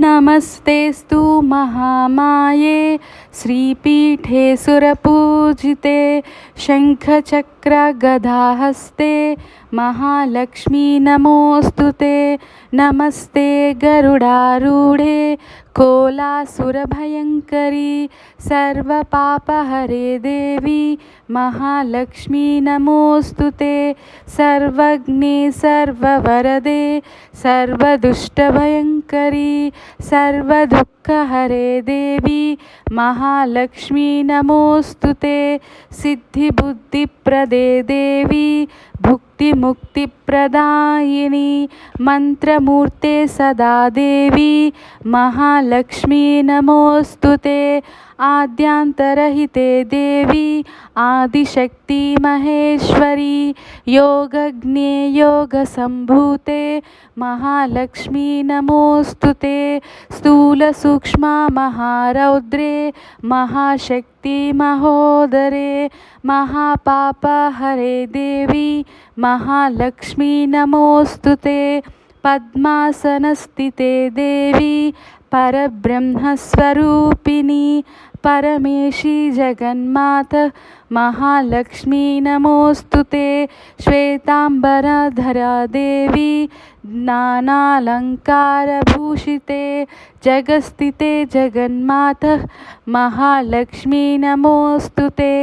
नमस्तेस्तु महामाये श्रीपीठे सुरपूजिते शङ्खचक्रगदाहस्ते महालक्ष्मी नमोऽस्तुते। नमस्ते गरुडारूढे कोलासुरभयङ्करी सर्वपापहरे देवी महालक्ष्मी नमोऽस्तुते। सर्वज्ञे सर्ववरदे सर्वदुष्टभयङ्करी सर्वदुःखहरे देवी महालक्ष्मी नमोऽस्तुते। सिद्धिबुद्धिप्रदे देवी भुक्तिमुक्तिप्रदायिनी मंत्रमूर्ते सदा देवी महालक्ष्मी नमोऽस्तुते। आद्यांतरहिते देवी आदिशक्ति महेश्वरी योगज्ञे योगसंभूते महालक्ष्मी नमोऽस्तुते। स्थूलसूक्ष्म महारौद्रे महाशक्ति महोदरे महापापहरे देवी महालक्ष्मी नमोऽस्तुते। पद्मासनस्थिते देवी परब्रह्मस्वरूपिणी परमेशी जगन्माता महालक्ष्मी नमोऽस्तुते। श्वेतांबरधरा देवी नानालंकारभूषिते जगस्थिते जगन्माता महालक्ष्मी नमोऽस्तुते।